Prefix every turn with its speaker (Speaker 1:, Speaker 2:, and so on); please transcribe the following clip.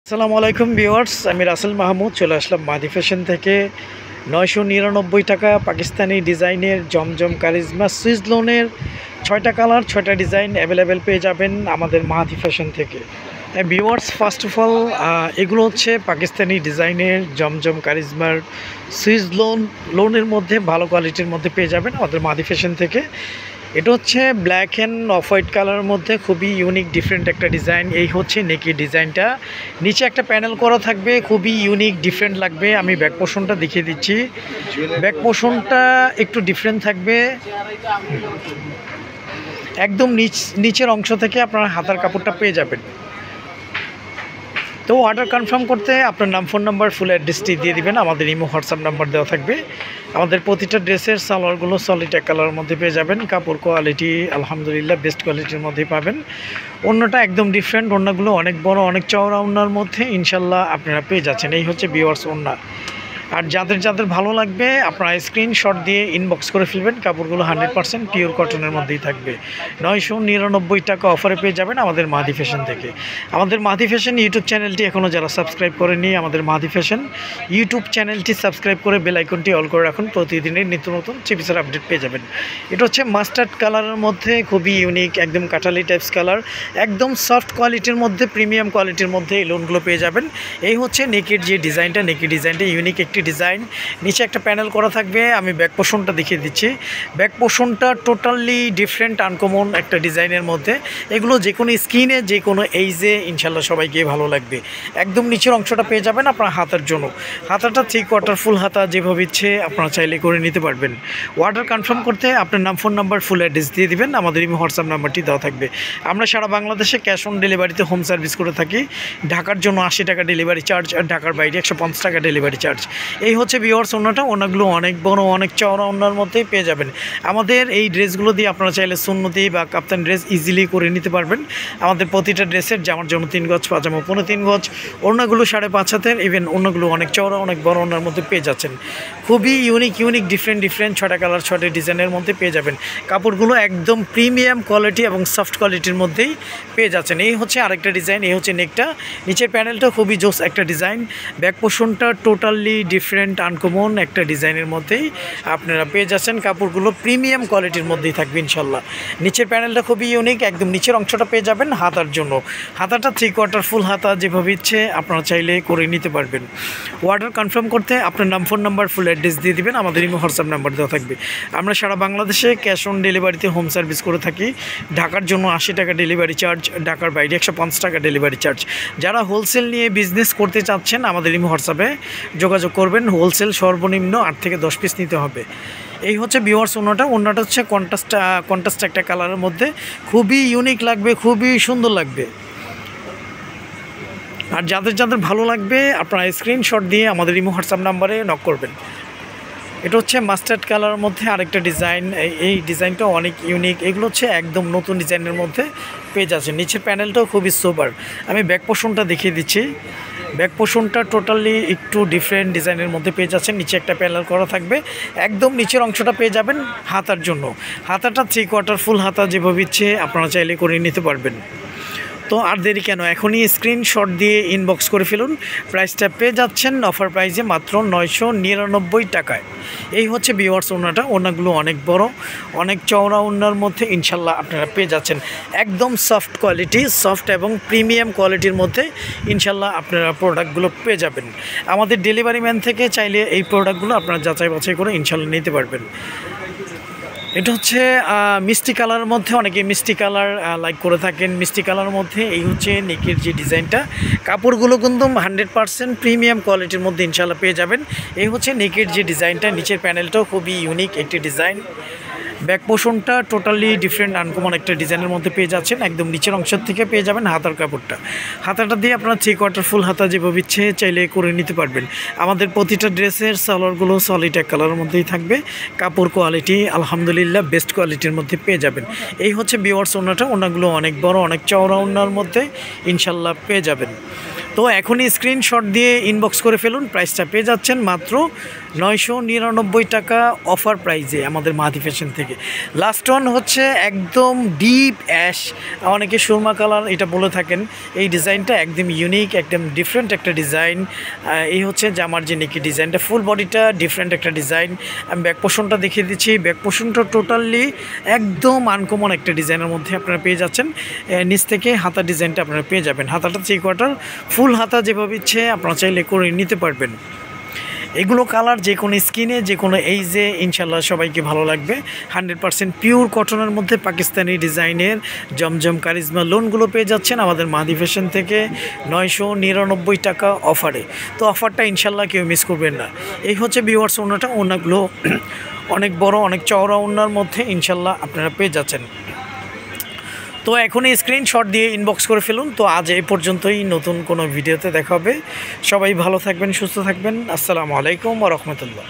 Speaker 1: আসসালামু আলাইকুম ভিউয়ার্স, আমি রাসেল মাহমুদ চলে আসলাম মাদি ফ্যাশন থেকে। 999 টাকা পাকিস্তানি ডিজাইনের জমজম কারিজমা সুইস লোনের 6টা কালার 6টা ডিজাইন অ্যাভেলেবেল পেয়ে যাবেন আমাদের মাদি ফ্যাশন থেকে। ভিউয়ার্স, ফার্স্ট অফ অল এগুলো হচ্ছে পাকিস্তানি ডিজাইনের জমজম কারিজমার সুইস লোনের মধ্যে ভালো কোয়ালিটির মধ্যে পেয়ে যাবেন আমাদের মাদি ফ্যাশন থেকে। এটা হচ্ছে ব্ল্যাক অ্যান্ড অফ হোয়াইট কালারের মধ্যে খুবই ইউনিক ডিফারেন্ট একটা ডিজাইন। এই হচ্ছে নেকি ডিজাইনটা, নিচে একটা প্যানেল করা থাকবে, খুবই ইউনিক ডিফারেন্ট লাগবে। আমি ব্যাক পোর্শনটা দেখিয়ে দিচ্ছি। ব্যাক পোর্শনটা একটু ডিফারেন্ট থাকবে, একদম নিচের অংশ থেকে আপনার হাতার কাপড়টা পেয়ে যাবেন। তো অর্ডার কনফার্ম করতে আপনার নাম, ফোন নাম্বার, ফুল অ্যাড্রেসটি দিয়ে দিবেন। আমাদের ইমো হোয়াটসঅ্যাপ নাম্বার দেওয়া থাকবে। আমাদের প্রতিটা ড্রেসের সালোয়ারগুলো সলিড এক কালারের মধ্যে পেয়ে যাবেন। কাপড় কোয়ালিটি আলহামদুলিল্লাহ বেস্ট কোয়ালিটির মধ্যেই পাবেন। ওড়নাটা একদম ডিফারেন্ট, ওড়নাগুলো অনেক বড়, অনেক চওড়া ওড়নার মধ্যে ইনশাল্লাহ আপনারা পেয়ে যাচ্ছেন। এই হচ্ছে ভিউয়ার্স ওড়না। আর যাদের ভালো লাগবে আপনারা স্ক্রিনশট দিয়ে ইনবক্স করে ফেলবেন। কাপড়গুলো 100% পিওর কটনের মধ্যেই থাকবে। 999 টাকা অফারে পেয়ে যাবেন আমাদের মাদি ফ্যাশন থেকে। আমাদের মাদি ফ্যাশন ইউটিউব চ্যানেলটি এখনও যারা সাবস্ক্রাইব করেনি, আমাদের মাদি ফ্যাশন ইউটিউব চ্যানেলটি সাবস্ক্রাইব করে বেল আইকনটি অল করে রাখুন। প্রতিদিনের নিত্য নতুন চিপিসের আপডেট পেয়ে যাবেন। এটা হচ্ছে মাস্টার্ড কালারের মধ্যে খুবই ইউনিক, একদম কাঠালি টাইপস কালার, একদম সফট কোয়ালিটির মধ্যে, প্রিমিয়াম কোয়ালিটির মধ্যে এই লোনগুলো পেয়ে যাবেন। এই হচ্ছে নেকের যে ডিজাইনটা, নেকি ডিজাইনটা ইউনিক একটি ডিজাইন। নিচে একটা প্যানেল করা থাকবে। আমি ব্যাক পোর্শনটা দেখিয়ে দিচ্ছি। ব্যাক পোর্শনটা টোটালি ডিফারেন্ট আনকমন একটা ডিজাইনের মধ্যে। এগুলো যে কোনো স্কিনে, যে কোনো এইজে ইনশাল্লাহ সবাইকে ভালো লাগবে। একদম নিচের অংশটা পেয়ে যাবেন আপনার হাতার জন্য। হাতাটা 3/4 ফুল হাতা, যেভাবে ইচ্ছে আপনারা চাইলে করে নিতে পারবেন। অর্ডার কনফার্ম করতে আপনার নাম, ফোন নাম্বার, ফুল অ্যাড্রেস দিয়ে দিবেন। আমাদের এই হোয়াটসঅ্যাপ নাম্বারটি দেওয়া থাকবে। আমরা সারা বাংলাদেশে ক্যাশ অন ডেলিভারিতে হোম সার্ভিস করে থাকি। ঢাকার জন্য 80 টাকা ডেলিভারি চার্জ, আর ঢাকার বাইরে 150 টাকা ডেলিভারি চার্জ। এই হচ্ছে ভিউয়ার্স ওড়নাটা। ওড়নাগুলো অনেক বড়, অনেক চওড়া ওড়নার মধ্যেই পেয়ে যাবেন। আমাদের এই ড্রেসগুলো দিয়ে আপনারা চাইলে সুন্নতি বা কাপ্তান ড্রেস ইজিলি করে নিতে পারবেন। আমাদের প্রতিটা ড্রেসের জামার জন্য 3 গজ, পাজামা 3.5 গজ, ওড়নাগুলো 5.5 হাতের, ইভেন ওড়নাগুলো অনেক চওড়া, অনেক বড় ওড়নার মধ্যে পেয়ে যাচ্ছেন। খুবই ইউনিক ডিফারেন্ট 6টা কালার 6টা ডিজাইনের মধ্যে পেয়ে যাবেন। কাপড়গুলো একদম প্রিমিয়াম কোয়ালিটি এবং সফট কোয়ালিটির মধ্যেই পেয়ে যাচ্ছেন। এই হচ্ছে আরেকটা ডিজাইন। এই হচ্ছে নেকটা, নিচের প্যানেলটা খুবই জোস একটা ডিজাইন। ব্যাক পোর্শনটা টোটালি ডিফারেন্ট আনকমন একটা ডিজাইনের মধ্যেই আপনারা পেয়ে যাচ্ছেন। কাপড়গুলো প্রিমিয়াম কোয়ালিটির মধ্যেই থাকবে ইনশাল্লাহ। নিচের প্যানেলটা খুবই ইউনিক, একদম নিচের অংশটা পেয়ে যাবেন হাতার জন্য। হাতাটা 3/4 ফুল হাতা, যেভাবে ইচ্ছে আপনারা চাইলে করে নিতে পারবেন। অর্ডার কনফার্ম করতে আপনার নাম, ফোন নাম্বার, ফুল অ্যাড্রেস দিয়ে দিবেন। আমাদের ইমো হোয়াটসঅ্যাপ নাম্বার দেওয়া থাকবে। আমরা সারা বাংলাদেশে ক্যাশ অন ডেলিভারিতে হোম সার্ভিস করে থাকি। ঢাকার জন্য 80 টাকা ডেলিভারি চার্জ, ঢাকার বাইরে 150 টাকা ডেলিভারি চার্জ। যারা হোলসেল নিয়ে বিজনেস করতে চাচ্ছেন আমাদের ইমো হোয়াটসঅ্যাপে যোগাযোগ করবেন। হোলসেল সর্বনিম্ন 8 থেকে 10 পিস নিতে হবে। এই হচ্ছে ভিউয়ার্স ওড়নাটা। ওড়নাটা হচ্ছে কন্ট্রাস্ট একটা কালারের মধ্যে, খুবই ইউনিক লাগবে, খুবই সুন্দর লাগবে। আর যাদের ভালো লাগবে আপনারা স্ক্রিনশট দিয়ে আমাদের ইমো হোয়াটসঅ্যাপ নাম্বারে নক করবেন। এটা হচ্ছে মাস্টার্ড কালারের মধ্যে আরেকটা ডিজাইন। এই ডিজাইনটা অনেক ইউনিক। এগুলো হচ্ছে একদম নতুন ডিজাইনের মধ্যে পেয়ে যাচ্ছে। নিচের প্যানেলটাও খুবই সোবার। আমি ব্যাক পোর্শনটা দেখিয়ে দিচ্ছি। ব্যাক পোর্শনটা টোটালি একটু ডিফারেন্ট ডিজাইনের মধ্যে পেয়ে যাচ্ছেন। নিচে একটা প্যানেল করা থাকবে, একদম নিচের অংশটা পেয়ে যাবেন হাতার জন্য। হাতাটা 3/4 ফুল হাতা, যেভাবে ইচ্ছে আপনারা চাইলে করে নিতে পারবেন। তো আর দেরি কেন, এখনই স্ক্রিনশট দিয়ে ইনবক্স করে ফেলুন। প্রাইসটা পেয়ে যাচ্ছেন অফার প্রাইসে মাত্র 999 টাকায়। এই হচ্ছে ভিউয়ার্স ওড়নাটা। ওড়নাগুলো অনেক বড়, অনেক চওড়া ওড়নার মধ্যে ইনশাল্লাহ আপনারা পেয়ে যাচ্ছেন। একদম সফট কোয়ালিটি, সফট এবং প্রিমিয়াম কোয়ালিটির মধ্যে ইনশাল্লাহ আপনারা প্রোডাক্টগুলো পেয়ে যাবেন। আমাদের ডেলিভারি ম্যান থেকে চাইলে এই প্রোডাক্টগুলো আপনারা যাচাই বাছাই করে ইনশাল্লাহ নিতে পারবেন। এটা হচ্ছে মিষ্টি কালারের মধ্যে, অনেকে মিষ্টি কালার লাইক করে থাকেন। মিষ্টি কালারের মধ্যে এই হচ্ছে নেকের যে ডিজাইনটা। কাপড়গুলো কিন্তু 100% প্রিমিয়াম কোয়ালিটির মধ্যে ইনশাল্লাহ পেয়ে যাবেন। এই হচ্ছে নেকের যে ডিজাইনটা। নিচের প্যানেলটাও খুবই ইউনিক একটি ডিজাইন। ব্যাক পোর্শনটা টোটালি ডিফারেন্ট আনকমন একটা ডিজাইনের মধ্যে পেয়ে যাচ্ছেন। একদম নিচের অংশের থেকে পেয়ে যাবেন হাতার কাপড়টা। হাতাটা দিয়ে আপনারা 3/4 ফুল হাতা, যেভাবে ইচ্ছে চাইলে করে নিতে পারবেন। আমাদের প্রতিটা ড্রেসের সালোয়ারগুলো সলিড এক কালারের মধ্যেই থাকবে। কাপড় কোয়ালিটি আলহামদুলিল্লাহ বেস্ট কোয়ালিটির মধ্যে পেয়ে যাবেন। এই হচ্ছে ভিউয়ার্স ওড়নাটা। ওড়নাগুলো অনেক বড়, অনেক চওড়া ওড়নার মধ্যে ইনশাল্লাহ পেয়ে যাবেন। তো এখনই স্ক্রিনশট দিয়ে ইনবক্স করে ফেলুন। প্রাইসটা পেয়ে যাচ্ছেন মাত্র 999 টাকা অফার প্রাইজে আমাদের মাহাদি ফ্যাশন থেকে। লাস্ট ওয়ান হচ্ছে একদম ডিপ অ্যাশ, অনেকে সুরমা কালার এটা বলে থাকেন। এই ডিজাইনটা একদম ইউনিক, একদম ডিফারেন্ট একটা ডিজাইন। এই হচ্ছে জামার যে নেকি ডিজাইনটা, ফুল বডিটা ডিফারেন্ট একটা ডিজাইন। আমি ব্যাক পোর্শনটা দেখিয়ে দিচ্ছি। ব্যাক পোর্শনটা টোটালি একদম আনকমন একটা ডিজাইনের মধ্যে আপনারা পেয়ে যাচ্ছেন। নিচ থেকে হাতা ডিজাইনটা আপনারা পেয়ে যাবেন। হাতাটা 3 কোয়ার্টার, ফুল হাতা যেভাবে ইচ্ছে আপনারা চাইলে করে নিতে পারবেন। এগুলো কালার যে কোনো স্কিনে, যে কোনো এইজে ইনশাল্লাহ সবাইকে ভালো লাগবে। 100% পিওর কটনের মধ্যে পাকিস্তানি ডিজাইনের জমজম কারিজমা লোনগুলো পেয়ে যাচ্ছেন আমাদের মাহাদি ফ্যাশন থেকে 999 টাকা অফারে। তো অফারটা ইনশাল্লাহ কেউ মিস করবেন না। এই হচ্ছে ভিউয়ার্স ওনাটা, ওনাগুলো অনেক বড়, অনেক চওড়া ওনার মধ্যে ইনশাল্লাহ আপনারা পেয়ে যাচ্ছেন। তো এখনই স্ক্রিনশট দিয়ে ইনবক্স করে ফেলুন। তো আজ এই পর্যন্তই, নতুন কোনো ভিডিওতে দেখা হবে। সবাই ভালো থাকবেন, সুস্থ থাকবেন। আসসালামু আলাইকুম ওয়া রাহমাতুল্লাহ।